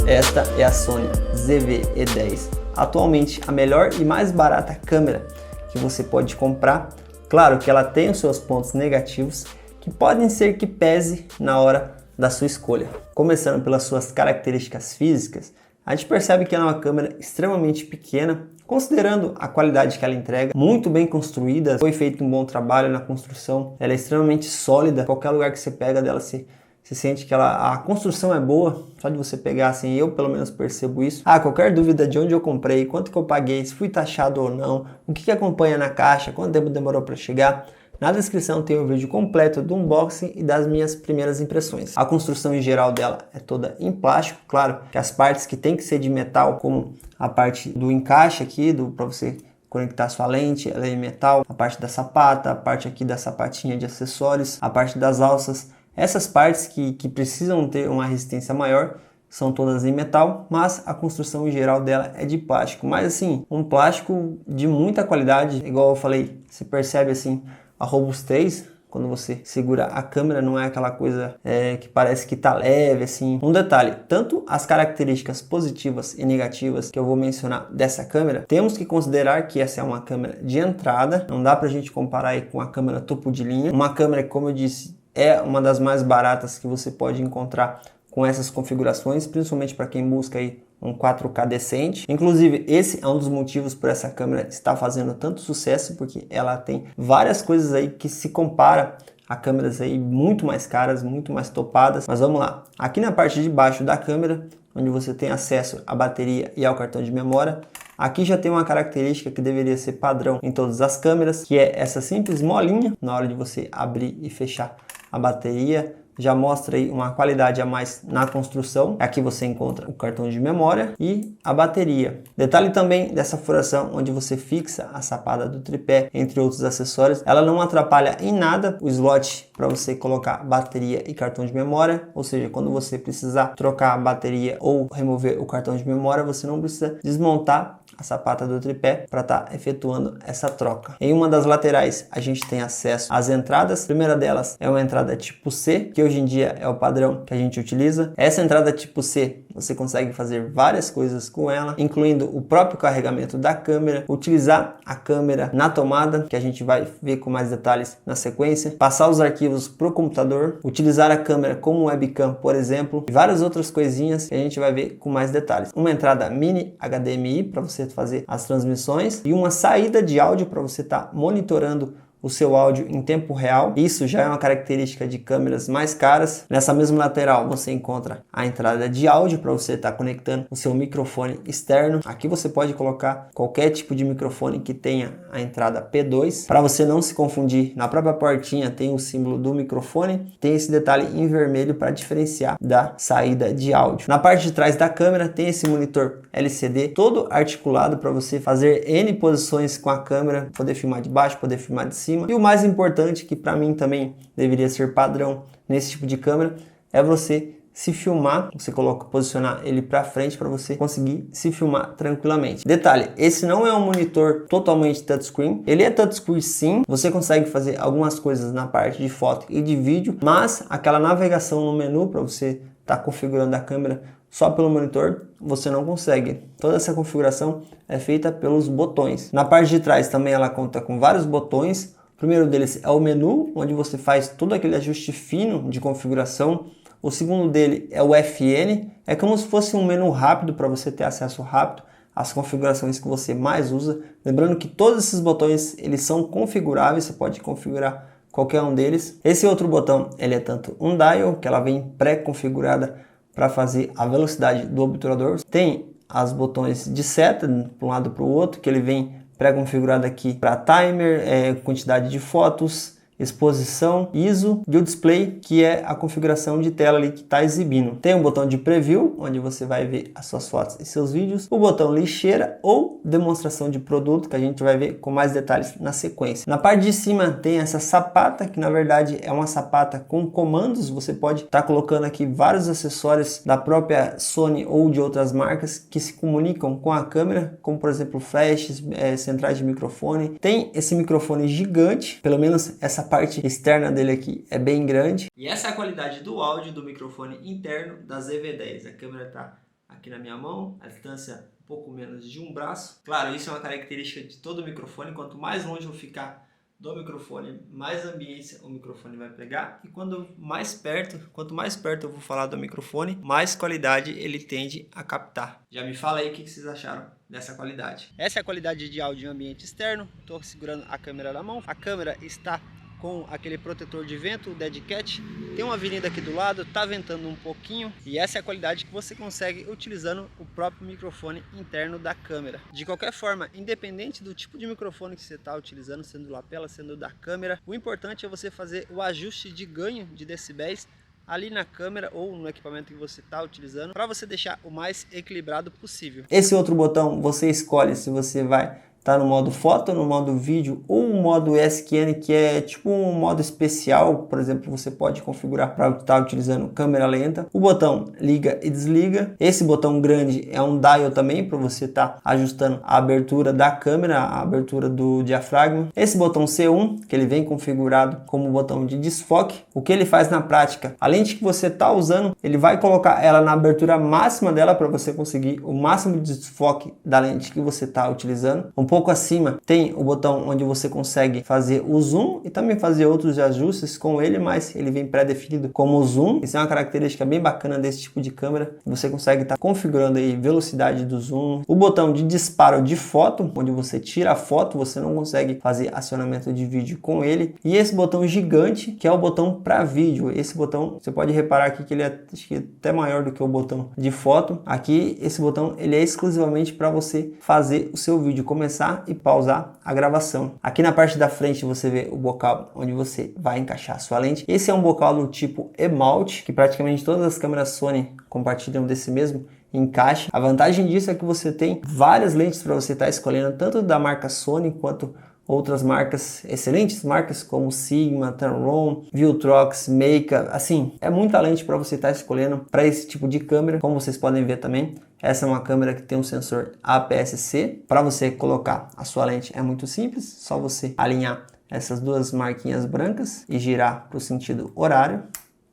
Esta é a Sony ZV-E10, atualmente a melhor e mais barata câmera que você pode comprar. Claro que ela tem os seus pontos negativos, que podem ser que pese na hora da sua escolha. Começando pelas suas características físicas, a gente percebe que ela é uma câmera extremamente pequena, considerando a qualidade que ela entrega, muito bem construída, foi feito um bom trabalho na construção, ela é extremamente sólida, qualquer lugar que você pega dela você sente que a construção é boa, só de você pegar assim, eu pelo menos percebo isso. Qualquer dúvida de onde eu comprei, quanto que eu paguei, se fui taxado ou não, o que acompanha na caixa, quanto tempo demorou para chegar, na descrição tem um vídeo completo do unboxing e das minhas primeiras impressões. A construção em geral dela é toda em plástico, claro que as partes que tem que ser de metal, como a parte do encaixe aqui, para você conectar sua lente, ela é em metal, a parte da sapata, a parte aqui da sapatinha de acessórios, a parte das alças. Essas partes que precisam ter uma resistência maior são todas em metal, mas a construção em geral dela é de plástico. Mas assim, um plástico de muita qualidade, igual eu falei, você percebe assim a robustez quando você segura a câmera, não é aquela coisa que parece que tá leve assim. Um detalhe, tanto as características positivas e negativas que eu vou mencionar dessa câmera, temos que considerar que essa é uma câmera de entrada, não dá pra gente comparar aí com a câmera topo de linha, uma câmera que, como eu disse, é uma das mais baratas que você pode encontrar com essas configurações, principalmente para quem busca aí um 4K decente. Inclusive, esse é um dos motivos por essa câmera estar fazendo tanto sucesso, porque ela tem várias coisas aí que se compara a câmeras aí muito mais caras, muito mais topadas. Mas vamos lá. Aqui na parte de baixo da câmera, onde você tem acesso à bateria e ao cartão de memória, aqui já tem uma característica que deveria ser padrão em todas as câmeras, que é essa simples molinha na hora de você abrir e fechar a bateria. Já mostra aí uma qualidade a mais na construção. Aqui você encontra o cartão de memória e a bateria. Detalhe também dessa furação onde você fixa a sapada do tripé, entre outros acessórios. Ela não atrapalha em nada o slot para você colocar bateria e cartão de memória. Ou seja, quando você precisar trocar a bateria ou remover o cartão de memória, você não precisa desmontar a sapata do tripé para estar efetuando essa troca. Em uma das laterais a gente tem acesso às entradas. A primeira delas é uma entrada tipo C, que hoje em dia é o padrão que a gente utiliza. Essa entrada tipo C, você consegue fazer várias coisas com ela, incluindo o próprio carregamento da câmera, utilizar a câmera na tomada, que a gente vai ver com mais detalhes na sequência, passar os arquivos para o computador, utilizar a câmera como webcam, por exemplo, e várias outras coisinhas que a gente vai ver com mais detalhes. Uma entrada mini HDMI para você fazer as transmissões e uma saída de áudio para você estar monitorando o seu áudio em tempo real. Isso já é uma característica de câmeras mais caras. Nessa mesma lateral você encontra a entrada de áudio para você estar conectando o seu microfone externo. Aqui você pode colocar qualquer tipo de microfone que tenha a entrada P2. Para você não se confundir, na própria portinha tem o símbolo do microfone, tem esse detalhe em vermelho para diferenciar da saída de áudio. Na parte de trás da câmera tem esse monitor LCD todo articulado para você fazer N posições com a câmera, poder filmar de baixo, poder filmar de cima. E o mais importante, que para mim também deveria ser padrão nesse tipo de câmera, é você se filmar, você posicionar ele para frente para você conseguir se filmar tranquilamente. Detalhe, esse não é um monitor totalmente touchscreen, ele é touchscreen sim, você consegue fazer algumas coisas na parte de foto e de vídeo, mas aquela navegação no menu para você estar configurando a câmera só pelo monitor, você não consegue. Toda essa configuração é feita pelos botões. Na parte de trás também ela conta com vários botões. O primeiro deles é o menu, onde você faz todo aquele ajuste fino de configuração. O segundo dele é o FN, é como se fosse um menu rápido para você ter acesso rápido às configurações que você mais usa. Lembrando que todos esses botões eles são configuráveis, você pode configurar qualquer um deles. Esse outro botão ele é tanto um dial, que ela vem pré-configurada para fazer a velocidade do obturador. Tem as botões de seta para um lado para o outro, que ele vem pré-configurado aqui para timer, quantidade de fotos, exposição, ISO e o display, que é a configuração de tela ali que está exibindo. Tem um botão de preview, onde você vai ver as suas fotos e seus vídeos, o botão lixeira ou demonstração de produto, que a gente vai ver com mais detalhes na sequência. Na parte de cima tem essa sapata, que na verdade é uma sapata com comandos. Você pode estar colocando aqui vários acessórios da própria Sony ou de outras marcas que se comunicam com a câmera, como por exemplo flashes, centrais de microfone. Tem esse microfone gigante, pelo menos essa parte externa dele aqui é bem grande. E essa é a qualidade do áudio do microfone interno da ZV-10. A câmera está aqui na minha mão, a distância um pouco menos de um braço. Claro, isso é uma característica de todo microfone. Quanto mais longe eu ficar do microfone, mais ambiência o microfone vai pegar, e quanto mais perto eu vou falar do microfone, mais qualidade ele tende a captar. Já me fala aí o que vocês acharam dessa qualidade. Essa é a qualidade de áudio em ambiente externo. Estou segurando a câmera na mão, a câmera está com aquele protetor de vento, o Dead Cat. Tem uma avenida aqui do lado, tá ventando um pouquinho, e essa é a qualidade que você consegue utilizando o próprio microfone interno da câmera. De qualquer forma, independente do tipo de microfone que você está utilizando, sendo do lapela, sendo da câmera, o importante é você fazer o ajuste de ganho de decibéis ali na câmera ou no equipamento que você está utilizando, para você deixar o mais equilibrado possível. Esse outro botão você escolhe se você vai tá no modo foto, no modo vídeo ou o modo SQN, que é tipo um modo especial. Por exemplo, você pode configurar para estar utilizando câmera lenta. O botão liga e desliga. Esse botão grande é um dial também para você estar ajustando a abertura da câmera, a abertura do diafragma. Esse botão C1, que ele vem configurado como botão de desfoque, o que ele faz na prática? A lente que você está usando, ele vai colocar ela na abertura máxima dela para você conseguir o máximo de desfoque da lente que você está utilizando. Um pouco acima tem o botão onde você consegue fazer o zoom e também fazer outros ajustes com ele, mas ele vem pré-definido como zoom. Isso é uma característica bem bacana desse tipo de câmera. Você consegue estar configurando aí velocidade do zoom. O botão de disparo de foto, onde você tira a foto, você não consegue fazer acionamento de vídeo com ele. E esse botão gigante, que é o botão para vídeo. Esse botão, você pode reparar aqui que ele é, acho que até maior do que o botão de foto. Aqui, esse botão, ele é exclusivamente para você fazer o seu vídeo, começar e pausar a gravação. Aqui na parte da frente você vê o bocal onde você vai encaixar a sua lente. Esse é um bocal do tipo E-mount, que praticamente todas as câmeras Sony compartilham desse mesmo encaixe. A vantagem disso é que você tem várias lentes para você estar escolhendo, tanto da marca Sony quanto outras marcas, excelentes marcas como Sigma, Tamron, Viltrox, Meika. Assim, é muita lente para você estar escolhendo para esse tipo de câmera. Como vocês podem ver também, essa é uma câmera que tem um sensor APS-C. Para você colocar a sua lente é muito simples, só você alinhar essas duas marquinhas brancas e girar para o sentido horário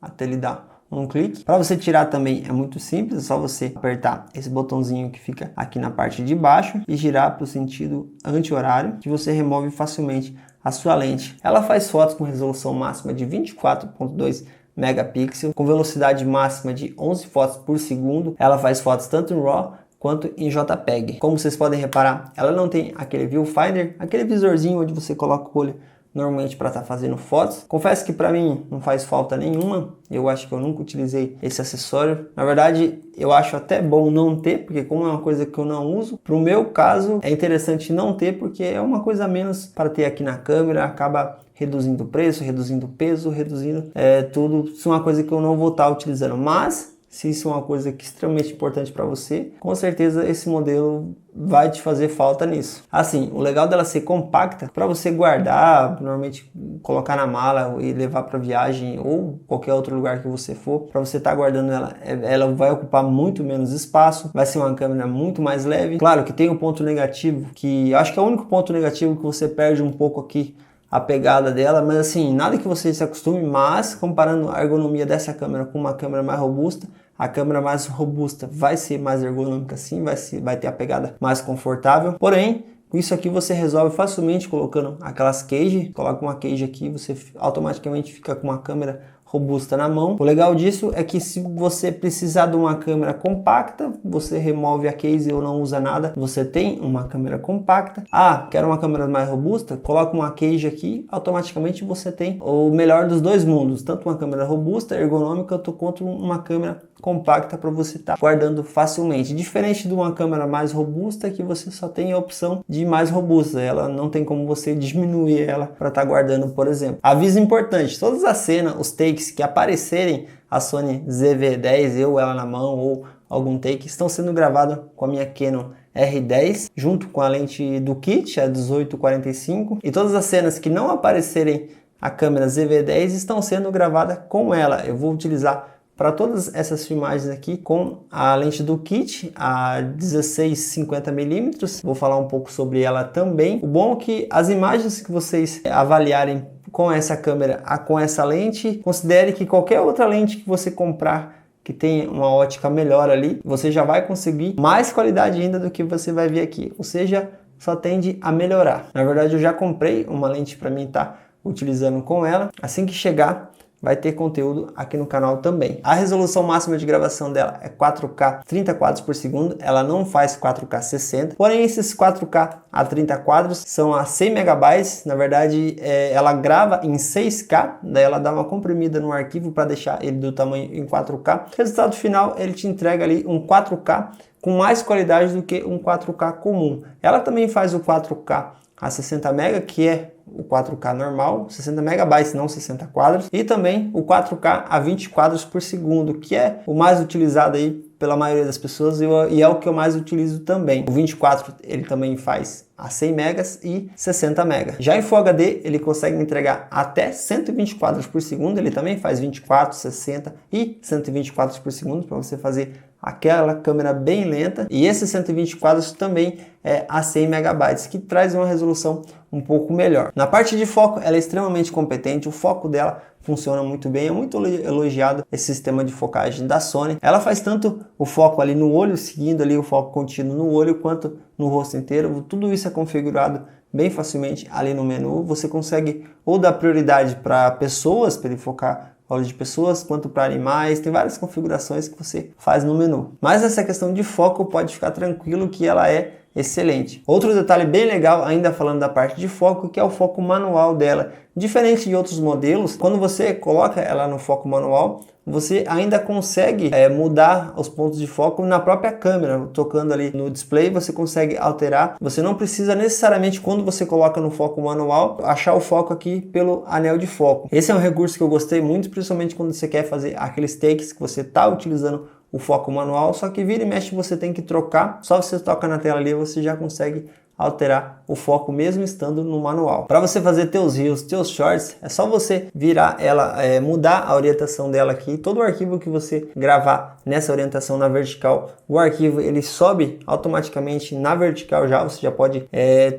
até ele dar um clique. Para você tirar também é muito simples, é só você apertar esse botãozinho que fica aqui na parte de baixo e girar para o sentido anti-horário, que você remove facilmente a sua lente. Ela faz fotos com resolução máxima de 24.2 megapixels, com velocidade máxima de 11 fotos por segundo. Ela faz fotos tanto em RAW quanto em JPEG. Como vocês podem reparar, ela não tem aquele viewfinder, aquele visorzinho onde você coloca o olho normalmente para estar fazendo fotos. Confesso que para mim não faz falta nenhuma, eu acho que eu nunca utilizei esse acessório. Na verdade, eu acho até bom não ter, porque como é uma coisa que eu não uso, para o meu caso é interessante não ter, porque é uma coisa a menos para ter aqui na câmera, acaba reduzindo o preço, reduzindo o peso, reduzindo tudo. Isso é uma coisa que eu não vou estar utilizando, mas se isso é uma coisa que é extremamente importante para você, com certeza esse modelo vai te fazer falta nisso. Assim, o legal dela ser compacta, para você guardar, normalmente colocar na mala e levar para viagem ou qualquer outro lugar que você for, para você estar guardando ela, ela vai ocupar muito menos espaço, vai ser uma câmera muito mais leve. Claro que tem um ponto negativo, que acho que é o único ponto negativo que você perde um pouco aqui, a pegada dela, mas assim, nada que você se acostume, mas comparando a ergonomia dessa câmera com uma câmera mais robusta, a câmera mais robusta vai ser mais ergonômica sim, vai ter a pegada mais confortável, porém, isso aqui você resolve facilmente colocando aquelas cage, coloca uma cage aqui, você automaticamente fica com uma câmera robusta na mão. O legal disso é que se você precisar de uma câmera compacta, você remove a case ou não usa nada, você tem uma câmera compacta. Ah, quero uma câmera mais robusta? Coloca uma cage aqui, automaticamente você tem o melhor dos dois mundos, tanto uma câmera robusta, ergonômica, quanto uma câmera compacta para você estar guardando facilmente. Diferente de uma câmera mais robusta, que você só tem a opção de mais robusta, ela não tem como você diminuir ela para estar guardando, por exemplo. Aviso importante, todas as cenas, os takes que aparecerem a Sony ZV-10, eu ela na mão ou algum take, estão sendo gravados com a minha Canon R10, junto com a lente do kit, a 18-45, e todas as cenas que não aparecerem a câmera ZV-10 estão sendo gravadas com ela. Eu vou utilizar para todas essas filmagens aqui com a lente do kit, a 16-50mm, vou falar um pouco sobre ela também. O bom é que as imagens que vocês avaliarem com essa câmera, com essa lente, considere que qualquer outra lente que você comprar que tem uma ótica melhor ali, você já vai conseguir mais qualidade ainda do que você vai ver aqui, ou seja, só tende a melhorar. Na verdade, eu já comprei uma lente para mim estar utilizando com ela. Assim que chegar, vai ter conteúdo aqui no canal também. A resolução máxima de gravação dela é 4K 30 quadros por segundo, ela não faz 4K 60, porém esses 4K a 30 quadros são a 100 megabytes, na verdade ela grava em 6K, daí ela dá uma comprimida no arquivo para deixar ele do tamanho em 4K. Resultado final, ele te entrega ali um 4K com mais qualidade do que um 4K comum. Ela também faz o 4K a 60 MB, que é o 4K normal, 60 megabytes, não 60 quadros, e também o 4K a 20 quadros por segundo, que é o mais utilizado aí pela maioria das pessoas e é o que eu mais utilizo também. O 24 ele também faz a 100 megas e 60 megas. Já em Full HD ele consegue entregar até 120 quadros por segundo, ele também faz 24, 60 e 120 quadros por segundo para você fazer aquela câmera bem lenta, e esses 120 quadros também é a 100 megabytes, que traz uma resolução um pouco melhor. Na parte de foco, ela é extremamente competente, o foco dela funciona muito bem, é muito elogiado esse sistema de focagem da Sony. Ela faz tanto o foco ali no olho, seguindo ali o foco contínuo no olho, quanto no rosto inteiro. Tudo isso é configurado bem facilmente ali no menu. Você consegue ou dar prioridade para pessoas, para ele focar olho de pessoas, quanto para animais, tem várias configurações que você faz no menu. Mas essa questão de foco pode ficar tranquilo que ela é excelente. Outro detalhe bem legal, ainda falando da parte de foco, que é o foco manual dela. Diferente de outros modelos, quando você coloca ela no foco manual, você ainda consegue mudar os pontos de foco na própria câmera. Tocando ali no display, você consegue alterar. Você não precisa necessariamente, quando você coloca no foco manual, achar o foco aqui pelo anel de foco. Esse é um recurso que eu gostei muito, principalmente quando você quer fazer aqueles takes que você está utilizando o foco manual, só que vira e mexe você tem que trocar. Só você toca na tela ali, você já consegue alterar o foco mesmo estando no manual. Para você fazer teus reels, teus shorts, é só você virar ela, mudar a orientação dela aqui. Todo o arquivo que você gravar nessa orientação na vertical, o arquivo ele sobe automaticamente na vertical já. Você já pode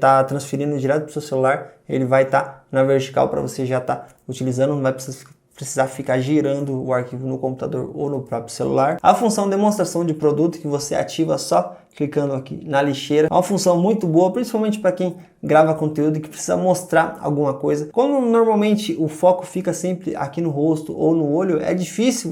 tá transferindo direto para o seu celular. Ele vai estar na vertical para você já estar utilizando, não vai precisar ficar girando o arquivo no computador ou no próprio celular. A função demonstração de produto que você ativa só clicando aqui na lixeira. É uma função muito boa, principalmente para quem grava conteúdo e que precisa mostrar alguma coisa. Como normalmente o foco fica sempre aqui no rosto ou no olho, é difícil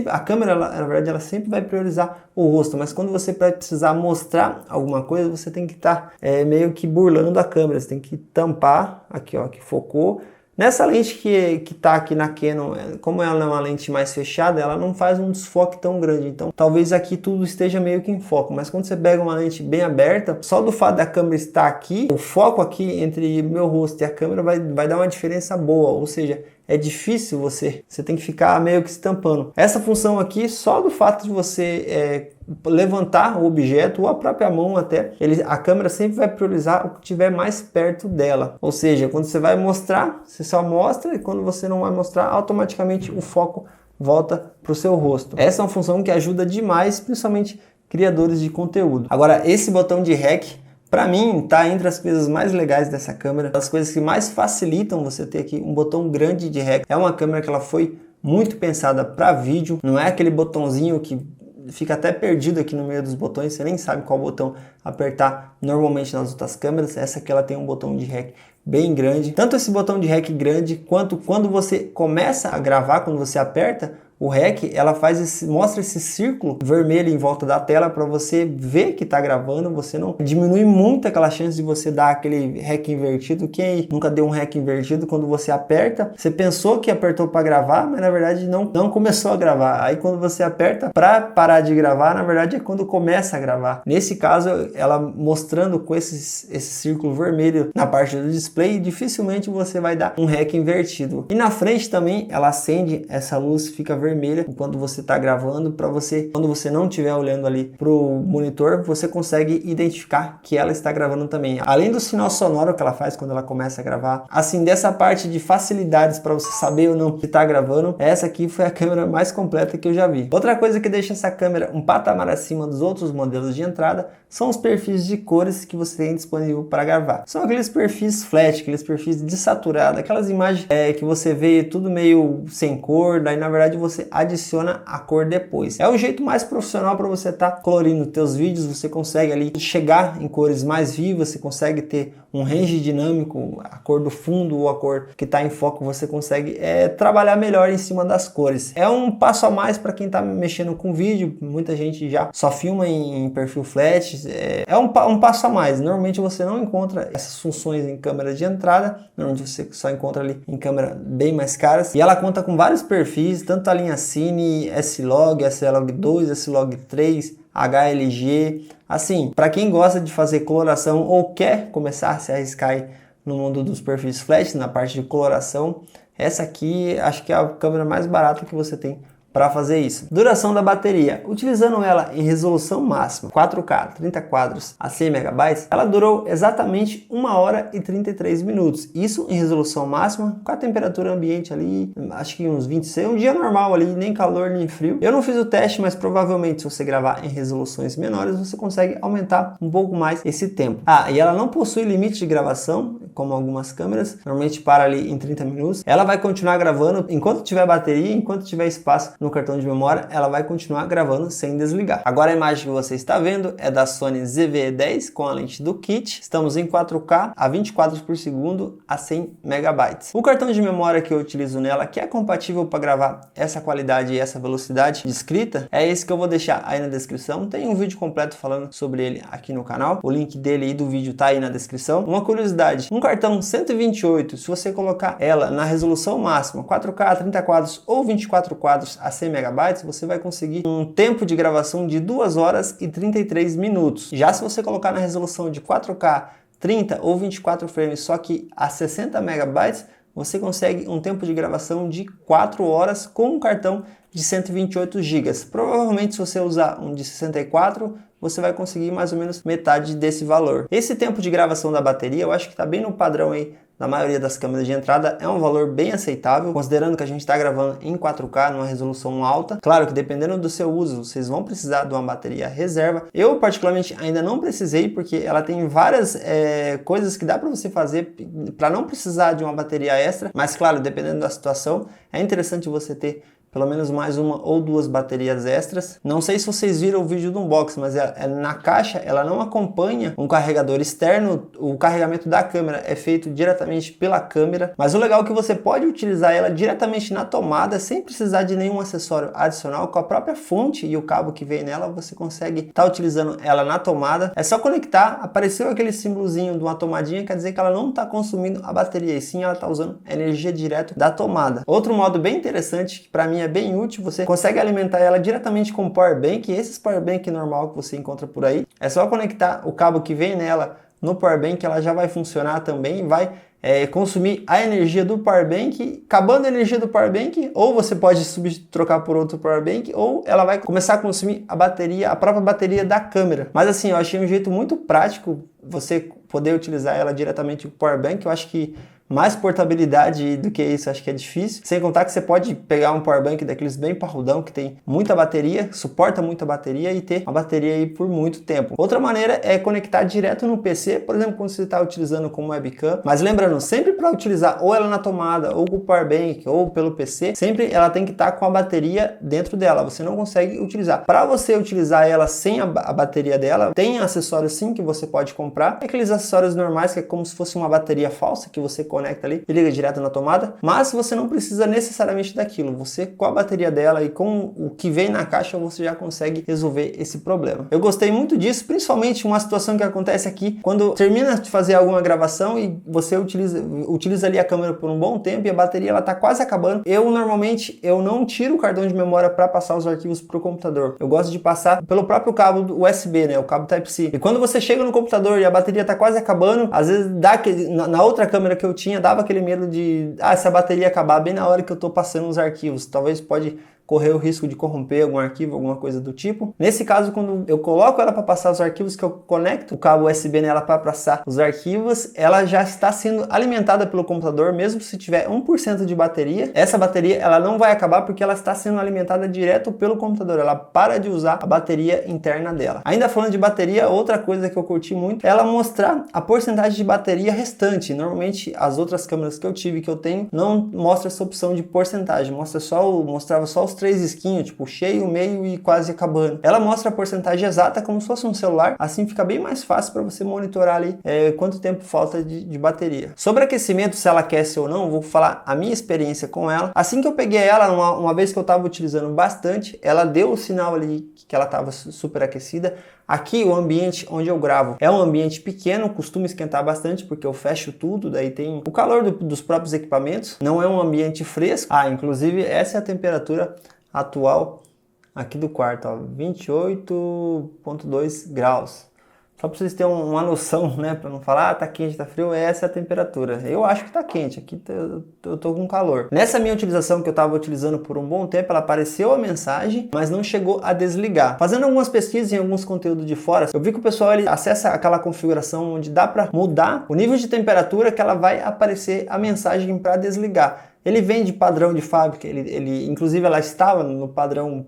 a câmera, na verdade, ela sempre vai priorizar o rosto, mas quando você vai precisar mostrar alguma coisa, você tem que estar meio que burlando a câmera, você tem que tampar aqui, ó, que focou. Nessa lente que está aqui na Canon, como ela é uma lente mais fechada, ela não faz um desfoque tão grande. Então, talvez aqui tudo esteja meio que em foco. Mas quando você pega uma lente bem aberta, só do fato da câmera estar aqui, o foco aqui entre meu rosto e a câmera vai dar uma diferença boa. Ou seja, é difícil você tem que ficar meio que se tampando. Essa função aqui, só do fato de você levantar o objeto ou a própria mão até, a câmera sempre vai priorizar o que estiver mais perto dela. Ou seja, quando você vai mostrar, você só mostra, e quando você não vai mostrar, automaticamente o foco volta para o seu rosto. Essa é uma função que ajuda demais, principalmente criadores de conteúdo. Agora, esse botão de REC, para mim, tá entre as coisas mais legais dessa câmera, as coisas que mais facilitam você ter aqui um botão grande de REC. É uma câmera que ela foi muito pensada para vídeo, não é aquele botãozinho que fica até perdido aqui no meio dos botões, você nem sabe qual botão apertar normalmente nas outras câmeras. Essa aqui ela tem um botão de REC bem grande. Tanto esse botão de REC grande, quanto quando você começa a gravar, quando você aperta o REC, ela mostra esse círculo vermelho em volta da tela para você ver que está gravando. Você não diminui muito aquela chance de você dar aquele REC invertido. Quem nunca deu um REC invertido, quando você aperta, você pensou que apertou para gravar, mas na verdade não começou a gravar. Aí quando você aperta para parar de gravar, na verdade é quando começa a gravar. Nesse caso, ela mostrando com esse círculo vermelho na parte do display, dificilmente você vai dar um REC invertido. E na frente também ela acende, essa luz fica vermelha enquanto você está gravando, para você, quando você não estiver olhando ali pro monitor, você consegue identificar que ela está gravando também. Além do sinal sonoro que ela faz quando ela começa a gravar, assim, dessa parte de facilidades para você saber ou não se está gravando, essa aqui foi a câmera mais completa que eu já vi. Outra coisa que deixa essa câmera um patamar acima dos outros modelos de entrada são os perfis de cores que você tem disponível para gravar. São aqueles perfis flash, aqueles perfis desaturados, aquelas imagens que você vê tudo meio sem cor, daí na verdade você adiciona a cor depois. É o jeito mais profissional para você estar colorindo teus vídeos. Você consegue ali chegar em cores mais vivas, você consegue ter um range dinâmico, a cor do fundo ou a cor que está em foco, você consegue trabalhar melhor em cima das cores. É um passo a mais para quem está mexendo com vídeo. Muita gente já só filma em perfil flash. É um passo a mais. Normalmente você não encontra essas funções em câmera de entrada, normalmente você só encontra ali em câmera bem mais caras. E ela conta com vários perfis, tanto a linha Cine, S-Log, S-Log2, S-Log3, HLG. Assim, para quem gosta de fazer coloração ou quer começar a se arriscar aí no mundo dos perfis flash, na parte de coloração, essa aqui acho que é a câmera mais barata que você tem para fazer isso. Duração da bateria. Utilizando ela em resolução máxima, 4K, 30 quadros a 100 MB, ela durou exatamente 1 hora e 33 minutos. Isso em resolução máxima, com a temperatura ambiente ali, acho que uns 26, um dia normal ali, nem calor nem frio. Eu não fiz o teste, mas provavelmente se você gravar em resoluções menores, você consegue aumentar um pouco mais esse tempo. E ela não possui limite de gravação, como algumas câmeras, normalmente para ali em 30 minutos. Ela vai continuar gravando enquanto tiver bateria, enquanto tiver espaço no cartão de memória, ela vai continuar gravando sem desligar. Agora a imagem que você está vendo é da Sony ZV-E10 com a lente do kit. Estamos em 4K a 20 quadros por segundo a 100 MB. O cartão de memória que eu utilizo nela, que é compatível para gravar essa qualidade e essa velocidade de escrita, é esse que eu vou deixar aí na descrição. Tem um vídeo completo falando sobre ele aqui no canal. O link dele e do vídeo tá aí na descrição. Uma curiosidade, um cartão 128, se você colocar ela na resolução máxima, 4K, 30 quadros ou 24 quadros a 100 MB, você vai conseguir um tempo de gravação de 2 horas e 33 minutos. Já se você colocar na resolução de 4K, 30 ou 24 frames, só que a 60 MB, você consegue um tempo de gravação de 4 horas com um cartão de 128 GB. Provavelmente se você usar um de 64, você vai conseguir mais ou menos metade desse valor. Esse tempo de gravação da bateria, eu acho que está bem no padrão aí na maioria das câmeras de entrada, é um valor bem aceitável, considerando que a gente está gravando em 4K, numa resolução alta. Claro que dependendo do seu uso, vocês vão precisar de uma bateria reserva. Eu particularmente ainda não precisei, porque ela tem várias coisas que dá para você fazer para não precisar de uma bateria extra, mas claro, dependendo da situação, é interessante você ter pelo menos mais uma ou duas baterias extras. Não sei se vocês viram o vídeo do unboxing, mas na caixa ela não acompanha um carregador externo. O carregamento da câmera é feito diretamente pela câmera, mas o legal é que você pode utilizar ela diretamente na tomada, sem precisar de nenhum acessório adicional. Com a própria fonte e o cabo que vem nela, você consegue estar utilizando ela na tomada. É só conectar, apareceu aquele símbolozinho de uma tomadinha, quer dizer que ela não está consumindo a bateria, e sim ela está usando energia direto da tomada. Outro modo bem interessante, que para mim é bem útil, você consegue alimentar ela diretamente com power bank. Esses power bank normal que você encontra por aí, é só conectar o cabo que vem nela no power bank, ela já vai funcionar também, vai consumir a energia do power bank. Acabando a energia do power bank, ou você pode trocar por outro power bank, ou ela vai começar a consumir a bateria, a própria bateria da câmera. Mas assim, eu achei um jeito muito prático você poder utilizar ela diretamente com o power bank. Eu acho que mais portabilidade do que isso, acho que é difícil. Sem contar que você pode pegar um powerbank daqueles bem parrudão, que tem muita bateria, suporta muita bateria, e ter uma bateria aí por muito tempo. Outra maneira é conectar direto no PC, por exemplo, quando você está utilizando como webcam. Mas lembrando, sempre para utilizar ou ela na tomada, ou com o powerbank, ou pelo PC, sempre ela tem que estar com a bateria dentro dela. Você não consegue utilizar. Para você utilizar ela sem a bateria dela, tem acessórios sim que você pode comprar. Aqueles acessórios normais, que é como se fosse uma bateria falsa, que você conecta ali e liga direto na tomada, mas você não precisa necessariamente daquilo. Você, com a bateria dela e com o que vem na caixa, você já consegue resolver esse problema. Eu gostei muito disso, principalmente uma situação que acontece aqui, quando termina de fazer alguma gravação e você utiliza ali a câmera por um bom tempo e a bateria ela tá quase acabando. Normalmente eu não tiro o cartão de memória para passar os arquivos pro computador. Eu gosto de passar pelo próprio cabo do USB, né, o cabo Type-C. E quando você chega no computador e a bateria tá quase acabando, às vezes dá na outra câmera que eu tinha, dava aquele medo de essa bateria acabar bem na hora que eu tô passando os arquivos. Talvez pode correr o risco de corromper algum arquivo, alguma coisa do tipo. Nesse caso, quando eu coloco ela para passar os arquivos, que eu conecto o cabo USB nela para passar os arquivos, ela já está sendo alimentada pelo computador, mesmo se tiver 1% de bateria. Essa bateria ela não vai acabar porque ela está sendo alimentada direto pelo computador. Ela para de usar a bateria interna dela. Ainda falando de bateria, outra coisa que eu curti muito é ela mostrar a porcentagem de bateria restante. Normalmente as outras câmeras que eu tive, que eu tenho, não mostra essa opção de porcentagem. Mostrava só os 3 esquinhos, tipo cheio, meio e quase acabando. Ela mostra a porcentagem exata como se fosse um celular, assim fica bem mais fácil para você monitorar ali quanto tempo falta de bateria. Sobre aquecimento, se ela aquece ou não, vou falar a minha experiência com ela. Assim que eu peguei ela, uma vez que eu estava utilizando bastante, ela deu o sinal ali que ela estava superaquecida. Aqui o ambiente onde eu gravo é um ambiente pequeno, costuma esquentar bastante porque eu fecho tudo, daí tem o calor dos próprios equipamentos, não é um ambiente fresco. Inclusive essa é a temperatura atual aqui do quarto, 28,2 graus. Só para vocês terem uma noção, né, para não falar, tá quente, tá frio, essa é a temperatura. Eu acho que tá quente, aqui eu tô com calor. Nessa minha utilização que eu tava utilizando por um bom tempo, ela apareceu a mensagem, mas não chegou a desligar. Fazendo algumas pesquisas em alguns conteúdos de fora, eu vi que o pessoal ele acessa aquela configuração onde dá para mudar o nível de temperatura que ela vai aparecer a mensagem para desligar. Ele vem de padrão de fábrica, ele inclusive ela estava no padrão,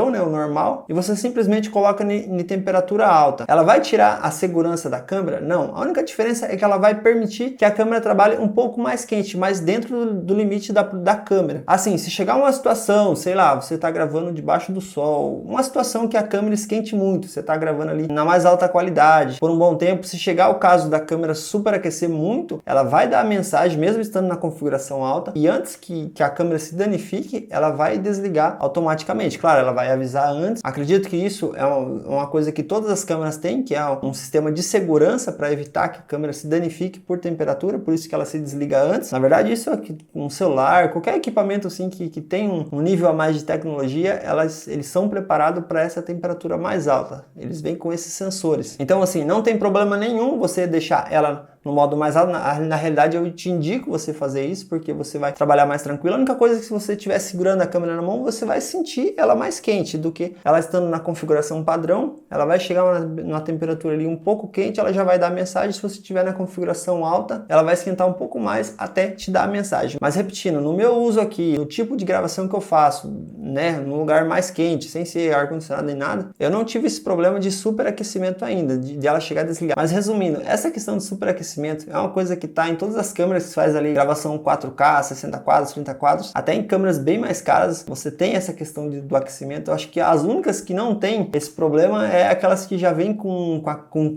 né, o normal, e você simplesmente coloca em temperatura alta. Ela vai tirar a segurança da câmera? Não. A única diferença é que ela vai permitir que a câmera trabalhe um pouco mais quente, mas dentro do limite da câmera. Assim, se chegar uma situação, sei lá, você está gravando debaixo do sol, uma situação que a câmera esquente muito, você está gravando ali na mais alta qualidade, por um bom tempo, se chegar o caso da câmera superaquecer muito, ela vai dar a mensagem, mesmo estando na configuração alta, e antes que a câmera se danifique, ela vai desligar automaticamente. Claro, ela vai avisar antes. Acredito que isso é uma coisa que todas as câmeras têm, que é um sistema de segurança para evitar que a câmera se danifique por temperatura, por isso que ela se desliga antes. Na verdade, isso é um celular, qualquer equipamento assim que tem um nível a mais de tecnologia, eles são preparados para essa temperatura mais alta. Eles vêm com esses sensores. Então, assim, não tem problema nenhum você deixar ela no modo mais alto. Na realidade, eu te indico você fazer isso, porque você vai trabalhar mais tranquilo. A única coisa é que se você estiver segurando a câmera na mão, você vai sentir ela mais quente do que ela estando na configuração padrão. Ela vai chegar numa temperatura ali um pouco quente, ela já vai dar a mensagem. Se você estiver na configuração alta, ela vai esquentar um pouco mais até te dar a mensagem. Mas repetindo, no meu uso aqui, no tipo de gravação que eu faço, né, num lugar mais quente, sem ser ar-condicionado nem nada, eu não tive esse problema de superaquecimento ainda, de ela chegar a desligar. Mas resumindo, essa questão de superaquecimento é uma coisa que está em todas as câmeras que faz ali gravação 4K, 60 quadros, 30 quadros, até em câmeras bem mais caras, você tem essa questão do aquecimento. Eu acho que as únicas que não tem esse problema é aquelas que já vêm com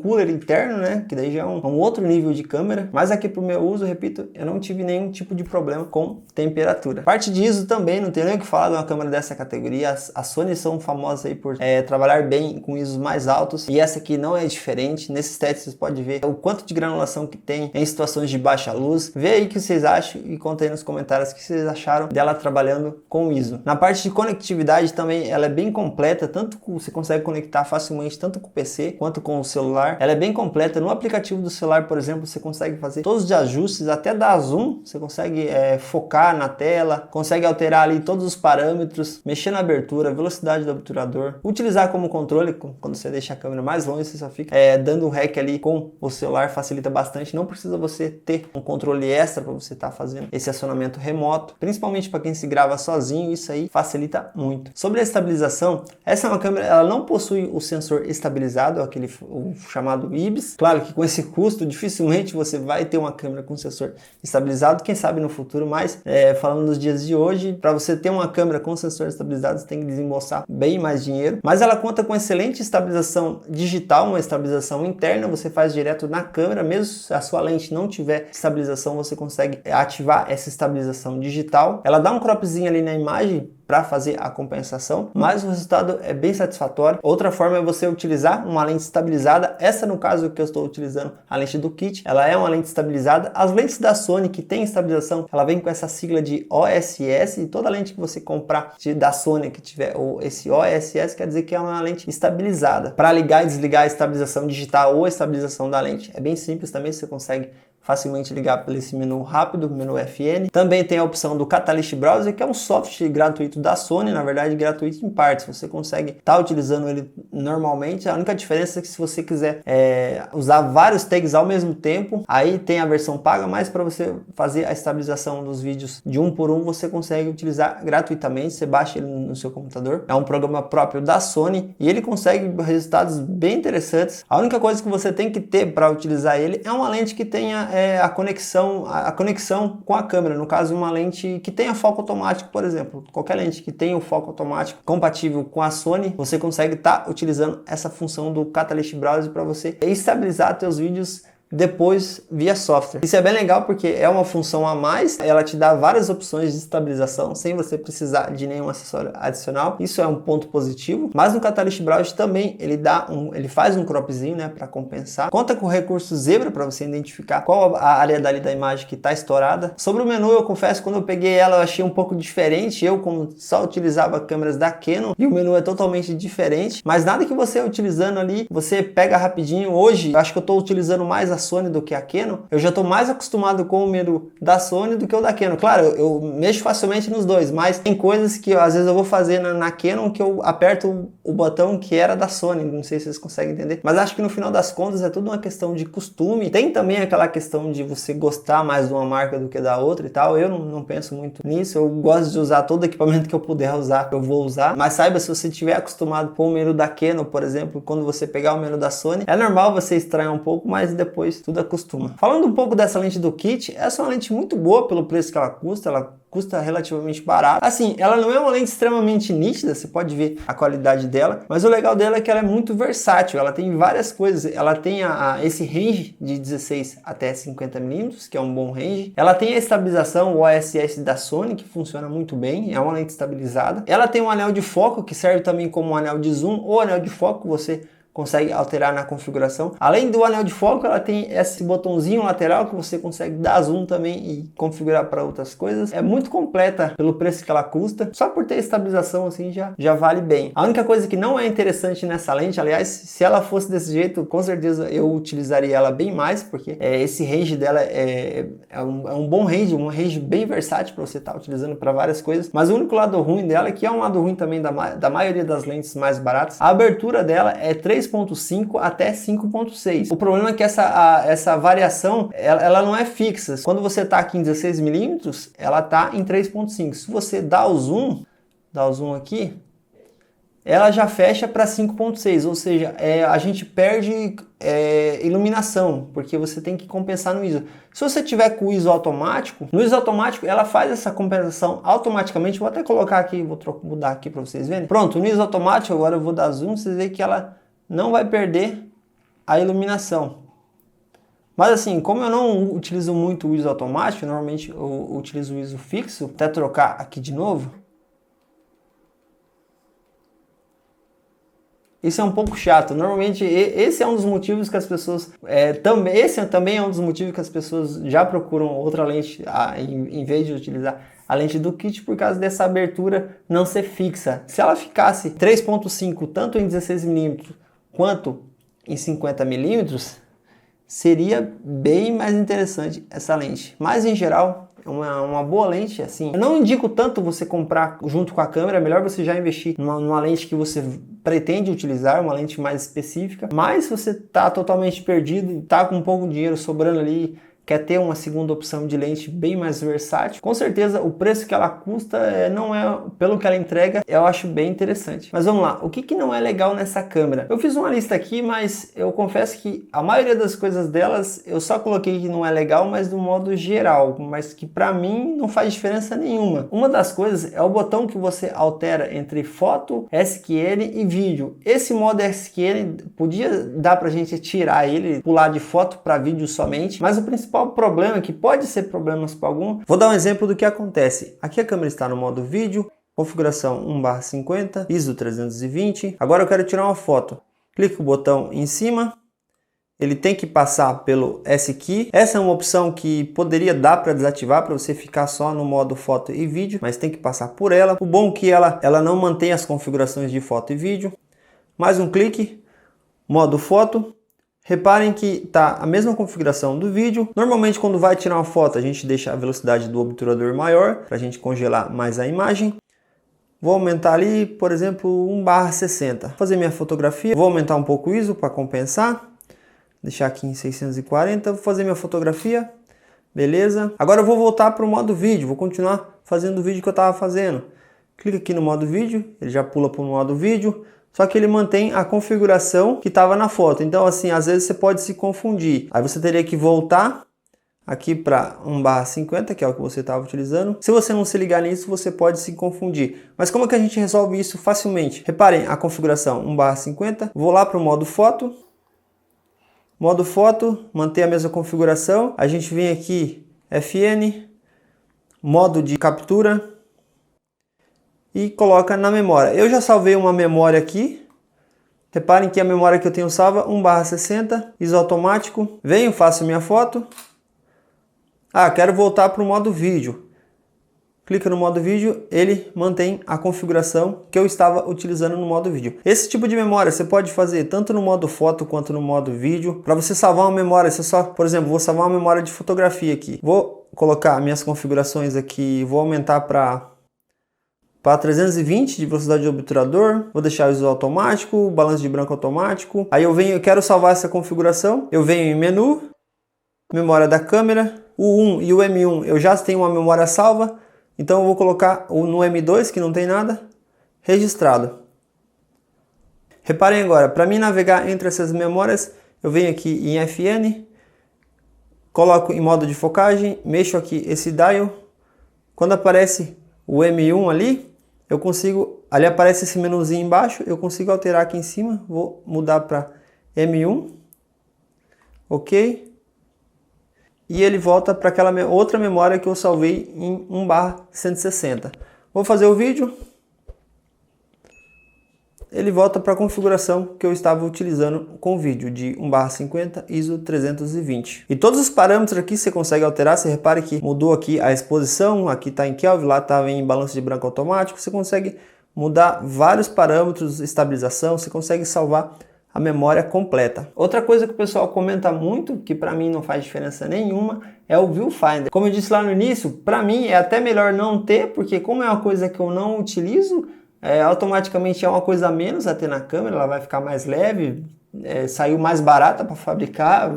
cooler interno, né, que daí já é um outro nível de câmera, mas aqui pro meu uso, repito, eu não tive nenhum tipo de problema com temperatura. Parte de ISO também, não tem nem o que falar de uma câmera dessa categoria. As Sony são famosas aí por trabalhar bem com ISOs mais altos, e essa aqui não é diferente. Nesses testes vocês podem ver o quanto de granulação que tem em situações de baixa luz. Vê aí o que vocês acham e conta aí nos comentários o que vocês acharam dela trabalhando com ISO. Na parte de conectividade também, ela é bem completa, você consegue conectar facilmente tanto com o PC quanto com o celular. Ela é bem completa. No aplicativo do celular, por exemplo, você consegue fazer todos os ajustes, até dar zoom, você consegue focar na tela, consegue alterar ali todos os parâmetros, mexer na abertura, velocidade do obturador, utilizar como controle. Quando você deixa a câmera mais longe, você só fica dando um REC ali com o celular, facilita bastante. Não precisa você ter um controle extra para você estar fazendo esse acionamento remoto, principalmente para quem se grava sozinho, isso aí facilita muito. Sobre a estabilização, essa é uma câmera, ela não possui o sensor estabilizado, o chamado IBIS. Claro que com esse custo, dificilmente você vai ter uma câmera com sensor estabilizado, quem sabe no futuro, mas falando nos dias de hoje, para você ter uma câmera com sensor estabilizado, você tem que desembolsar bem mais dinheiro, mas ela conta com excelente estabilização digital, uma estabilização interna, você faz direto na câmera, mesmo Se a sua lente não tiver estabilização, você consegue ativar essa estabilização digital. Ela dá um cropzinho ali na imagem para fazer a compensação, mas o resultado é bem satisfatório. Outra forma é você utilizar uma lente estabilizada. Essa, no caso que eu estou utilizando, a lente do kit, ela é uma lente estabilizada. As lentes da Sony que tem estabilização, ela vem com essa sigla de OSS, e toda lente que você comprar da Sony que tiver esse OSS quer dizer que é uma lente estabilizada. Para ligar e desligar a estabilização digital ou a estabilização da lente é bem simples também, você consegue facilmente ligar pelo esse menu rápido, menu FN. Também tem a opção do Catalyst Browser, que é um software gratuito da Sony, na verdade gratuito em partes. Você consegue estar utilizando ele normalmente. A única diferença é que se você quiser usar vários tags ao mesmo tempo, aí tem a versão paga, mas para você fazer a estabilização dos vídeos de um por um, você consegue utilizar gratuitamente. Você baixa ele no seu computador. É um programa próprio da Sony e ele consegue resultados bem interessantes. A única coisa que você tem que ter para utilizar ele é uma lente que tenha a conexão com a câmera, no caso uma lente que tenha foco automático, por exemplo. Qualquer lente que tenha o foco automático compatível com a Sony, você consegue estar utilizando essa função do Catalyst Browser para você estabilizar seus vídeos depois via software. Isso é bem legal porque é uma função a mais, ela te dá várias opções de estabilização sem você precisar de nenhum acessório adicional. Isso é um ponto positivo, mas no Catalyst Browser também ele faz um cropzinho, né, para compensar. Conta com o recurso zebra para você identificar qual a área dali da imagem que está estourada. Sobre o menu, eu confesso, quando eu peguei ela eu achei um pouco diferente. Eu, como só utilizava câmeras da Canon, e o menu é totalmente diferente, mas nada que você utilizando ali, você pega rapidinho. Hoje, eu acho que eu estou utilizando mais a Sony do que a Canon. Eu já estou mais acostumado com o menu da Sony do que o da Canon. Claro, eu mexo facilmente nos dois, mas tem coisas que às vezes eu vou fazer na Canon que eu aperto o botão que era da Sony. Não sei se vocês conseguem entender, mas acho que no final das contas é tudo uma questão de costume. Tem também aquela questão de você gostar mais de uma marca do que da outra e tal. Eu não penso muito nisso. Eu gosto de usar todo equipamento que eu puder usar, eu vou usar. Mas saiba, se você estiver acostumado com o menu da Canon, por exemplo, quando você pegar o menu da Sony, é normal você estranhar um pouco, mas depois tudo acostuma. Falando um pouco dessa lente do kit, essa é uma lente muito boa pelo preço que ela custa relativamente barato. Assim, ela não é uma lente extremamente nítida, você pode ver a qualidade dela, mas o legal dela é que ela é muito versátil, ela tem várias coisas, ela tem esse range de 16 até 50 mm, que é um bom range, ela tem a estabilização, o OSS da Sony, que funciona muito bem, é uma lente estabilizada, ela tem um anel de foco, que serve também como um anel de zoom, ou anel de foco que você consegue alterar na configuração. Além do anel de foco, ela tem esse botãozinho lateral que você consegue dar zoom também e configurar para outras coisas. É muito completa pelo preço que ela custa. Só por ter estabilização assim já vale bem. A única coisa que não é interessante nessa lente, aliás, se ela fosse desse jeito, com certeza eu utilizaria ela bem mais, porque esse range dela é um bom range, um range bem versátil para você estar utilizando para várias coisas. Mas o único lado ruim dela, que é um lado ruim também da maioria das lentes mais baratas, a abertura dela é 3.5 até 5.6. O problema é que essa variação ela não é fixa. Quando você está aqui em 16mm, ela está em 3.5. Se você dá o zoom aqui, ela já fecha para 5.6, ou seja, a gente perde iluminação, porque você tem que compensar no ISO. Se você tiver com o ISO automático, no ISO automático ela faz essa compensação automaticamente. Vou até colocar aqui, vou mudar aqui para vocês verem. Pronto, no ISO automático, agora eu vou dar zoom, vocês veem que ela não vai perder a iluminação. Mas assim, como eu não utilizo muito o ISO automático, normalmente eu utilizo o ISO fixo. Até trocar aqui de novo. Isso é um pouco chato. Normalmente esse é um dos motivos que as pessoas esse também é um dos motivos que as pessoas já procuram outra lente em vez de utilizar a lente do kit, por causa dessa abertura não ser fixa. Se ela ficasse 3.5 tanto em 16mm quanto em 50mm, seria bem mais interessante essa lente. Mas em geral, uma boa lente, assim. Eu não indico tanto você comprar junto com a câmera, é melhor você já investir numa lente que você pretende utilizar, uma lente mais específica. Mas se você está totalmente perdido, está com um pouco de dinheiro sobrando ali, quer ter uma segunda opção de lente bem mais versátil, com certeza o preço que ela custa não é, pelo que ela entrega, eu acho bem interessante. Mas vamos lá, o que não é legal nessa câmera? Eu fiz uma lista aqui, mas eu confesso que a maioria das coisas delas eu só coloquei que não é legal, mas do modo geral, mas que pra mim não faz diferença nenhuma. Uma das coisas é o botão que você altera entre foto, SQL e vídeo. Esse modo SQL podia dar pra gente tirar ele, pular de foto para vídeo somente, mas o principal problema, que pode ser problemas para algum, vou dar um exemplo do que acontece. Aqui a câmera está no modo vídeo, configuração 1/50, ISO 320. Agora eu quero tirar uma foto. Clique o botão em cima, ele tem que passar pelo S-Key. Essa é uma opção que poderia dar para desativar, para você ficar só no modo foto e vídeo, mas tem que passar por ela. O bom é que ela não mantém as configurações de foto e vídeo. Mais um clique, modo foto. Reparem que está a mesma configuração do vídeo. Normalmente quando vai tirar uma foto a gente deixa a velocidade do obturador maior para a gente congelar mais a imagem. Vou aumentar ali, por exemplo, 1/60. Vou fazer minha fotografia. Vou aumentar um pouco o ISO para compensar. Deixar aqui em 640. Vou fazer minha fotografia. Beleza. Agora eu vou voltar para o modo vídeo. Vou continuar fazendo o vídeo que eu estava fazendo. Clica aqui no modo vídeo. Ele já pula para o modo vídeo. Só que ele mantém a configuração que estava na foto. Então, assim, às vezes você pode se confundir. Aí você teria que voltar aqui para 1/50, que é o que você estava utilizando. Se você não se ligar nisso, você pode se confundir. Mas como é que a gente resolve isso facilmente? Reparem a configuração 1/50. Vou lá para o modo foto. Modo foto, manter a mesma configuração. A gente vem aqui, FN, modo de captura. E coloca na memória. Eu já salvei uma memória aqui. Reparem que a memória que eu tenho salva 1/60, ISO automático. Venho, faço minha foto. Quero voltar para o modo vídeo. Clica no modo vídeo, ele mantém a configuração que eu estava utilizando no modo vídeo. Esse tipo de memória você pode fazer tanto no modo foto quanto no modo vídeo. Para você salvar uma memória, você só, por exemplo, vou salvar uma memória de fotografia aqui. Vou colocar minhas configurações aqui, vou aumentar para 320 de velocidade de obturador, vou deixar o ISO automático, balanço de branco automático. Aí eu quero salvar essa configuração, eu venho em menu, memória da câmera, o 1 e o M1 eu já tenho uma memória salva, então eu vou colocar no M2 que não tem nada, registrado. Reparem agora, para mim navegar entre essas memórias, eu venho aqui em FN, coloco em modo de focagem, mexo aqui esse dial, quando aparece o M1 ali, eu consigo, ali aparece esse menuzinho embaixo, eu consigo alterar aqui em cima, vou mudar para M1, ok, e ele volta para aquela outra memória que eu salvei em 1/160. Vou fazer o vídeo, ele volta para a configuração que eu estava utilizando com o vídeo de 1/50 ISO 320. E todos os parâmetros aqui você consegue alterar. Você repare que mudou aqui a exposição, aqui está em Kelvin, lá estava em balanço de branco automático. Você consegue mudar vários parâmetros, estabilização, você consegue salvar a memória completa. Outra coisa que o pessoal comenta muito, que para mim não faz diferença nenhuma, é o Viewfinder. Como eu disse lá no início, para mim é até melhor não ter, porque como é uma coisa que eu não utilizo, automaticamente é uma coisa a menos a ter na câmera, ela vai ficar mais leve, saiu mais barata para fabricar,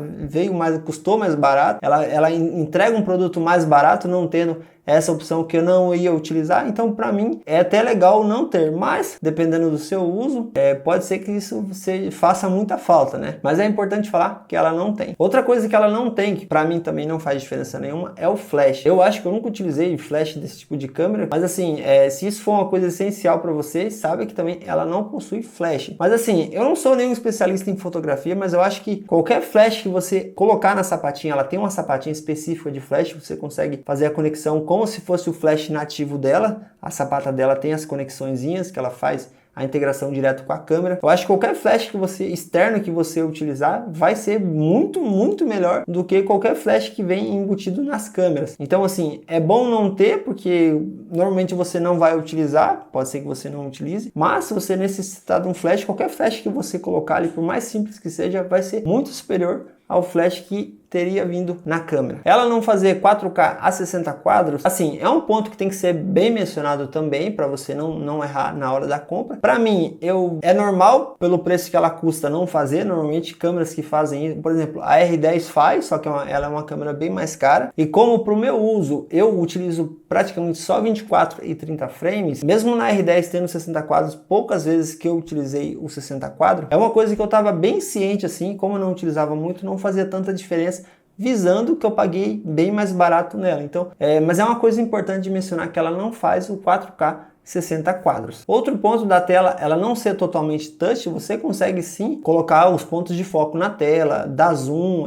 custou mais barato, ela entrega um produto mais barato não tendo essa opção que eu não ia utilizar, então para mim é até legal não ter, mas dependendo do seu uso, pode ser que isso faça muita falta, né? Mas é importante falar que ela não tem. Outra coisa que ela não tem, que para mim também não faz diferença nenhuma, é o flash. Eu acho que eu nunca utilizei flash desse tipo de câmera, mas assim, se isso for uma coisa essencial para vocês, sabe que também ela não possui flash. Mas assim, eu não sou nenhum especialista em fotografia, mas eu acho que qualquer flash que você colocar na sapatinha, ela tem uma sapatinha específica de flash, você consegue fazer a conexão como se fosse o flash nativo dela. A sapata dela tem as conexõezinhas que ela faz a integração direto com a câmera. Eu acho que qualquer flash externo que você utilizar vai ser muito, muito melhor do que qualquer flash que vem embutido nas câmeras. Então assim, é bom não ter, porque normalmente você não vai utilizar, pode ser que você não utilize, mas se você necessitar de um flash, qualquer flash que você colocar ali, por mais simples que seja, vai ser muito superior ao flash que teria vindo na câmera. Ela não fazer 4K a 60 quadros, assim, é um ponto que tem que ser bem mencionado também, para você não errar na hora da compra. Para mim, é normal, pelo preço que ela custa, não fazer. Normalmente, câmeras que fazem isso, por exemplo, a R10 faz, só que ela é uma câmera bem mais cara. E como para o meu uso, eu utilizo praticamente só 24 e 30 frames, mesmo na R10 tendo 60 quadros, poucas vezes que eu utilizei o 60 quadros, é uma coisa que eu estava bem ciente, assim, como eu não utilizava muito, não fazia tanta diferença, visando que eu paguei bem mais barato nela. Então, mas é uma coisa importante de mencionar que ela não faz o 4K 60 quadros. Outro ponto da tela, ela não ser totalmente touch, você consegue sim colocar os pontos de foco na tela, dar zoom,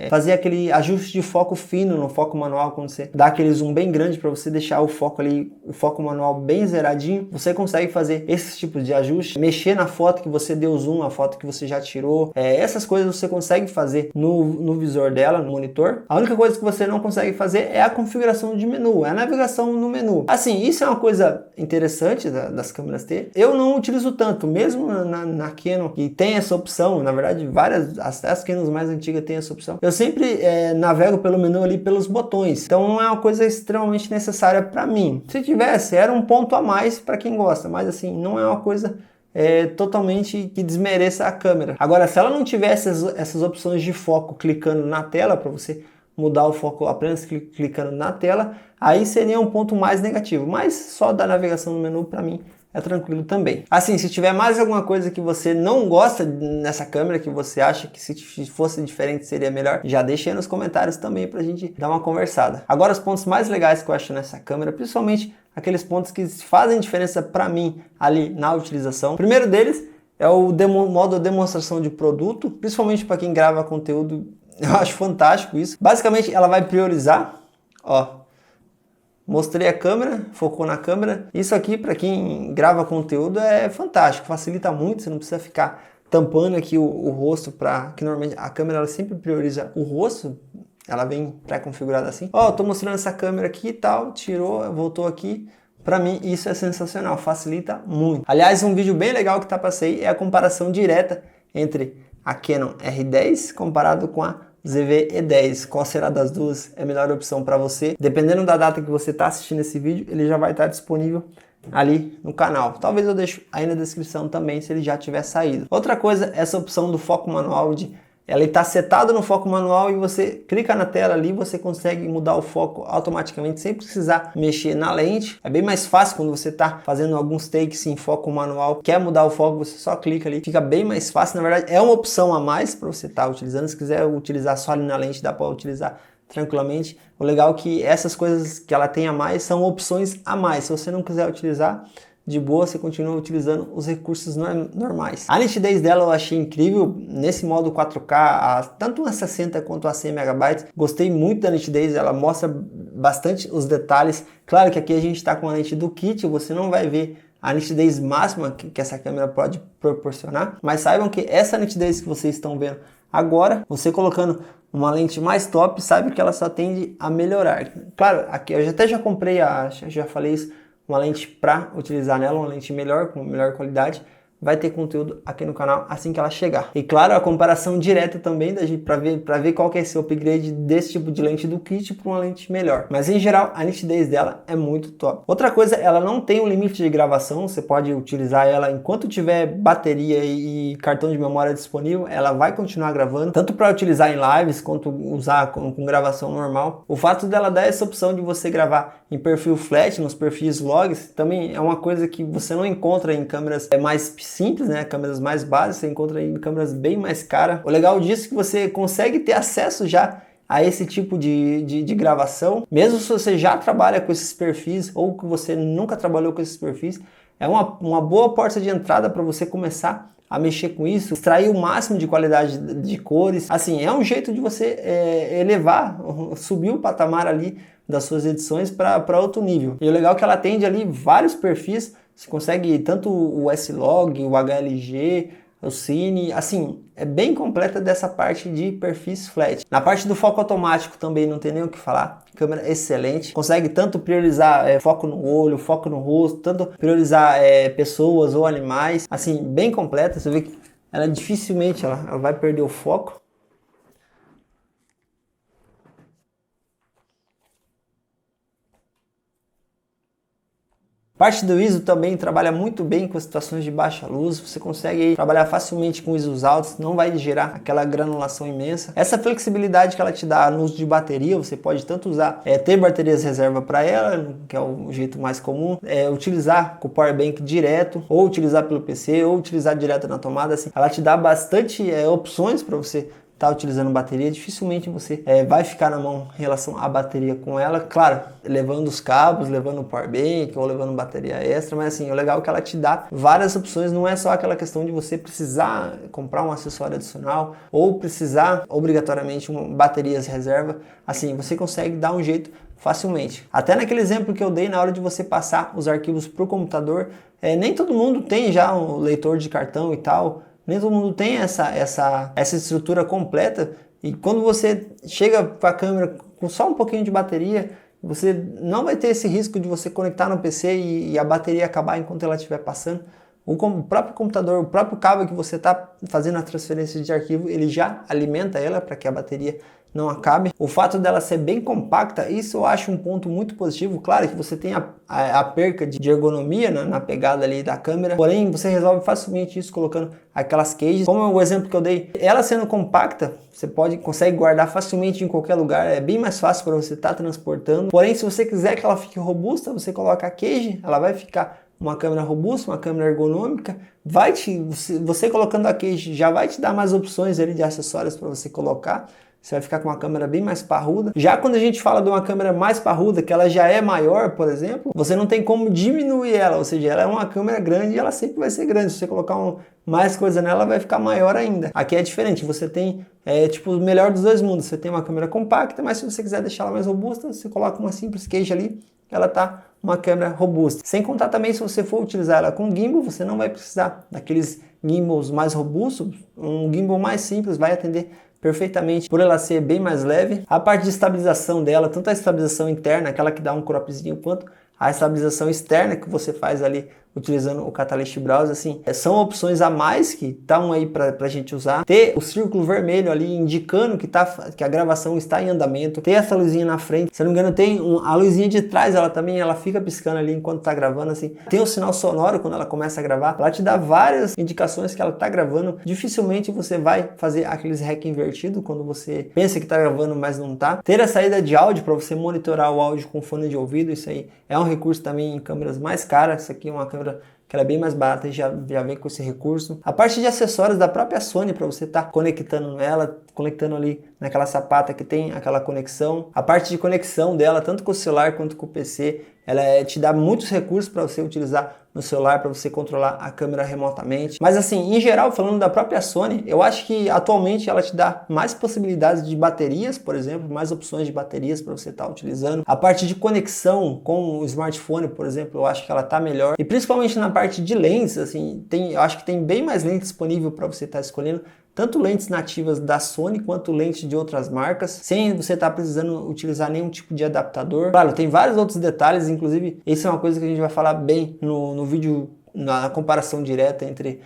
fazer aquele ajuste de foco fino no foco manual, quando você dá aquele zoom bem grande para você deixar o foco ali, o foco manual bem zeradinho, você consegue fazer esses tipos de ajuste, mexer na foto que você deu zoom, a foto que você já tirou, essas coisas você consegue fazer no visor dela, no monitor. A única coisa que você não consegue fazer é a configuração de menu, é a navegação no menu. Assim, isso é uma coisa interessante das câmeras T. Eu não utilizo tanto, mesmo na Canon, que tem essa opção, na verdade até as Canons mais antigas têm essa opção. Eu sempre navego pelo menu ali pelos botões, então não é uma coisa extremamente necessária para mim. Se tivesse, era um ponto a mais para quem gosta, mas assim, não é uma coisa totalmente que desmereça a câmera. Agora, se ela não tivesse essas opções de foco clicando na tela, para você mudar o foco apenas clicando na tela, aí seria um ponto mais negativo, mas só da navegação no menu para mim é tranquilo também. Assim, se tiver mais alguma coisa que você não gosta nessa câmera, que você acha que se fosse diferente seria melhor, já deixa aí nos comentários também pra gente dar uma conversada. Agora, os pontos mais legais que eu acho nessa câmera, principalmente aqueles pontos que fazem diferença para mim ali na utilização. O primeiro deles é o modo demonstração de produto, principalmente para quem grava conteúdo. Eu acho fantástico isso. Basicamente, ela vai priorizar, ó, mostrei a câmera, focou na câmera. Isso aqui, para quem grava conteúdo, é fantástico, facilita muito, você não precisa ficar tampando aqui o rosto, que normalmente a câmera ela sempre prioriza o rosto, ela vem pré-configurada assim. Ó, tô mostrando essa câmera aqui e tal, tirou, voltou aqui. Para mim isso é sensacional, facilita muito. Aliás, um vídeo bem legal que passei é a comparação direta entre a Canon R10 comparado com a ZV-E10. Qual será das duas é a melhor opção para você? Dependendo da data que você está assistindo esse vídeo, ele já vai estar disponível ali no canal. Talvez eu deixe aí na descrição também se ele já tiver saído. Outra coisa, essa opção do foco manual ela está setada no foco manual e você clica na tela ali, você consegue mudar o foco automaticamente sem precisar mexer na lente. É bem mais fácil quando você está fazendo alguns takes em foco manual, quer mudar o foco, você só clica ali, fica bem mais fácil. Na verdade, é uma opção a mais para você estar utilizando. Se quiser utilizar só ali na lente, dá para utilizar tranquilamente. O legal é que essas coisas que ela tem a mais são opções a mais. Se você não quiser utilizar, de boa, você continua utilizando os recursos normais. A nitidez dela eu achei incrível, nesse modo 4K, tanto a 60 quanto a 100 MB. Gostei muito da nitidez, ela mostra bastante os detalhes. Claro que aqui a gente está com a lente do kit, você não vai ver a nitidez máxima que essa câmera pode proporcionar, mas saibam que essa nitidez que vocês estão vendo agora, você colocando uma lente mais top, sabe que ela só tende a melhorar. Claro, aqui eu até já comprei, já falei isso, uma lente para utilizar nela, uma lente melhor, com melhor qualidade. Vai ter conteúdo aqui no canal assim que ela chegar. E claro, a comparação direta também da gente para ver qual que é esse upgrade desse tipo de lente do kit para uma lente melhor. Mas em geral, a nitidez dela é muito top. Outra coisa, ela não tem um limite de gravação, você pode utilizar ela enquanto tiver bateria e cartão de memória disponível, ela vai continuar gravando, tanto para utilizar em lives quanto usar com gravação normal. O fato dela dar essa opção de você gravar em perfil flat, nos perfis logs, também é uma coisa que você não encontra em câmeras mais simples, né? Câmeras mais básicas, você encontra em câmeras bem mais caras. O legal disso é que você consegue ter acesso já a esse tipo de gravação, mesmo se você já trabalha com esses perfis ou que você nunca trabalhou com esses perfis, é uma boa porta de entrada para você começar a mexer com isso, extrair o máximo de qualidade de cores. Assim, é um jeito de você elevar, subir o patamar ali das suas edições para outro nível. E o legal é que ela atende ali vários perfis. Você consegue tanto o S-Log, o HLG, o Cine, assim, é bem completa dessa parte de perfis flat. Na parte do foco automático também não tem nem o que falar, câmera excelente, consegue tanto priorizar foco no olho, foco no rosto, tanto priorizar pessoas ou animais, assim, bem completa. Você vê que ela dificilmente ela vai perder o foco. Parte do ISO também trabalha muito bem com as situações de baixa luz, você consegue trabalhar facilmente com ISOs altos, não vai gerar aquela granulação imensa. Essa flexibilidade que ela te dá no uso de bateria, você pode tanto usar, ter baterias reserva para ela, que é o jeito mais comum, utilizar com o power bank direto, ou utilizar pelo PC, ou utilizar direto na tomada, assim. Ela te dá bastante opções para você tá utilizando bateria, dificilmente você vai ficar na mão em relação à bateria com ela, claro, levando os cabos, levando o power bank ou levando bateria extra, mas assim, o legal é que ela te dá várias opções, não é só aquela questão de você precisar comprar um acessório adicional ou precisar obrigatoriamente baterias reserva, assim, você consegue dar um jeito facilmente. Até naquele exemplo que eu dei na hora de você passar os arquivos para o computador, nem todo mundo tem já um leitor de cartão e tal, nem todo mundo tem essa estrutura completa, e quando você chega com a câmera com só um pouquinho de bateria, você não vai ter esse risco de você conectar no PC e a bateria acabar enquanto ela estiver passando. O próprio computador, o próprio cabo que você está fazendo a transferência de arquivo, ele já alimenta ela para que a bateria não acabe. O fato dela ser bem compacta, isso eu acho um ponto muito positivo. Claro que você tem a perca de ergonomia na pegada ali da câmera, porém você resolve facilmente isso colocando aquelas cages. Como o exemplo que eu dei, ela sendo compacta, você consegue guardar facilmente em qualquer lugar, é bem mais fácil para você estar transportando. Porém, se você quiser que ela fique robusta, você coloca a cage, ela vai ficar uma câmera robusta, uma câmera ergonômica, você colocando a cage já vai te dar mais opções ali de acessórios para você colocar. Você vai ficar com uma câmera bem mais parruda. Já quando a gente fala de uma câmera mais parruda, que ela já é maior, por exemplo, você não tem como diminuir ela, ou seja, ela é uma câmera grande e ela sempre vai ser grande. Se você colocar mais coisa nela, vai ficar maior ainda. Aqui é diferente, você tem tipo o melhor dos dois mundos. Você tem uma câmera compacta, mas se você quiser deixar ela mais robusta, você coloca uma simples cage ali, ela tá uma câmera robusta. Sem contar também, se você for utilizar ela com gimbal, você não vai precisar daqueles gimbals mais robustos. Um gimbal mais simples vai atender perfeitamente, por ela ser bem mais leve. A parte de estabilização dela, tanto a estabilização interna, aquela que dá um cropzinho, quanto a estabilização externa que você faz ali utilizando o Catalyst Browse, assim, são opções a mais que estão aí para a gente usar. Ter o círculo vermelho ali indicando que a gravação está em andamento, ter essa luzinha na frente, se eu não me engano tem a luzinha de trás, ela fica piscando ali enquanto está gravando, assim. Tem o sinal sonoro quando ela começa a gravar, ela te dá várias indicações que ela está gravando. Dificilmente você vai fazer aqueles REC invertido quando você pensa que está gravando, mas não está. Ter a saída de áudio para você monitorar o áudio com fone de ouvido, isso aí é um recurso também em câmeras mais caras. Essa aqui é uma câmera que ela é bem mais barata e já vem com esse recurso. A parte de acessórios da própria Sony para você estar conectando ela, conectando ali naquela sapata que tem aquela conexão. A parte de conexão dela, tanto com o celular quanto com o PC, ela te dá muitos recursos para você utilizar no celular, para você controlar a câmera remotamente. Mas assim, em geral, falando da própria Sony, eu acho que atualmente ela te dá mais possibilidades de baterias, por exemplo, mais opções de baterias para você estar utilizando. A parte de conexão com o smartphone, por exemplo, eu acho que ela está melhor. E principalmente na parte de lentes, assim, eu acho que tem bem mais lentes disponível para você estar escolhendo. Tanto lentes nativas da Sony quanto lentes de outras marcas, sem você estar precisando utilizar nenhum tipo de adaptador. Claro, tem vários outros detalhes, inclusive isso é uma coisa que a gente vai falar bem no vídeo, na comparação direta entre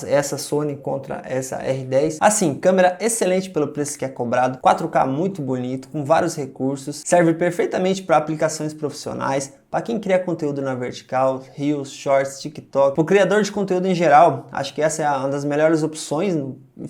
essa Sony contra essa R10. Assim, câmera excelente pelo preço que é cobrado, 4K muito bonito, com vários recursos, serve perfeitamente para aplicações profissionais, para quem cria conteúdo na vertical, Reels, Shorts, TikTok. Para o criador de conteúdo em geral, acho que essa é uma das melhores opções,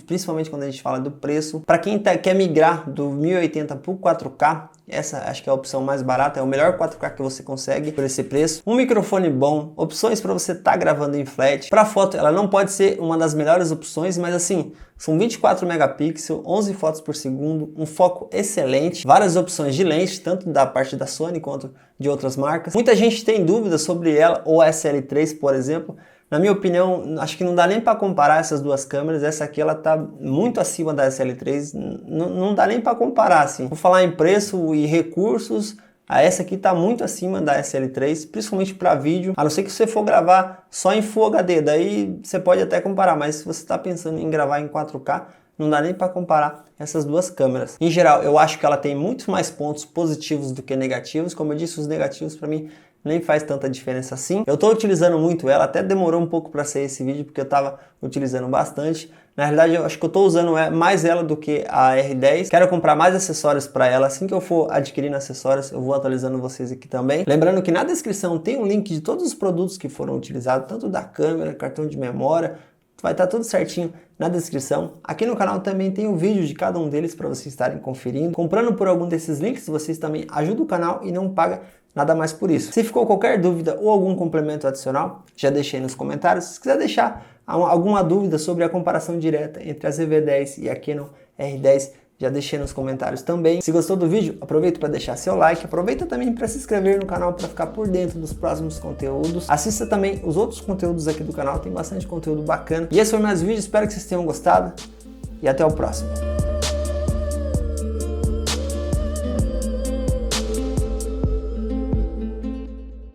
principalmente quando a gente fala do preço. Para quem quer migrar do 1080 para o 4K, essa acho que é a opção mais barata, é o melhor 4K que você consegue por esse preço. Um microfone bom, opções para você estar gravando em flat. Para foto, ela não pode ser uma das melhores opções, mas assim, são 24 megapixels, 11 fotos por segundo, um foco excelente, várias opções de lente, tanto da parte da Sony quanto de outras marcas. Muita gente tem dúvidas sobre ela ou a SL3, por exemplo. Na minha opinião, acho que não dá nem para comparar essas duas câmeras. Essa aqui ela tá muito acima da SL3, não dá nem para comparar assim. Vou falar em preço e recursos, essa aqui tá muito acima da SL3, principalmente para vídeo, a não ser que você for gravar só em Full HD, daí você pode até comparar, mas se você está pensando em gravar em 4K, não dá nem para comparar essas duas câmeras. Em geral, eu acho que ela tem muitos mais pontos positivos do que negativos. Como eu disse, os negativos para mim nem faz tanta diferença assim. Eu estou utilizando muito ela, até demorou um pouco para sair esse vídeo porque eu estava utilizando bastante. Na realidade, eu acho que eu estou usando mais ela do que a R10. Quero comprar mais acessórios para ela. Assim que eu for adquirindo acessórios, eu vou atualizando vocês aqui também. Lembrando que na descrição tem um link de todos os produtos que foram utilizados, tanto da câmera, cartão de memória. Vai estar tudo certinho na descrição. Aqui no canal também tem o vídeo de cada um deles para vocês estarem conferindo. Comprando por algum desses links, vocês também ajudam o canal e não pagam nada mais por isso. Se ficou qualquer dúvida ou algum complemento adicional, já deixei nos comentários. Se quiser deixar alguma dúvida sobre a comparação direta entre a ZV-10 e a Canon R10, já deixei nos comentários também. Se gostou do vídeo, aproveita para deixar seu like, aproveita também para se inscrever no canal para ficar por dentro dos próximos conteúdos. Assista também os outros conteúdos aqui do canal, tem bastante conteúdo bacana. E esses foram meus vídeos, espero que vocês tenham gostado e até o próximo.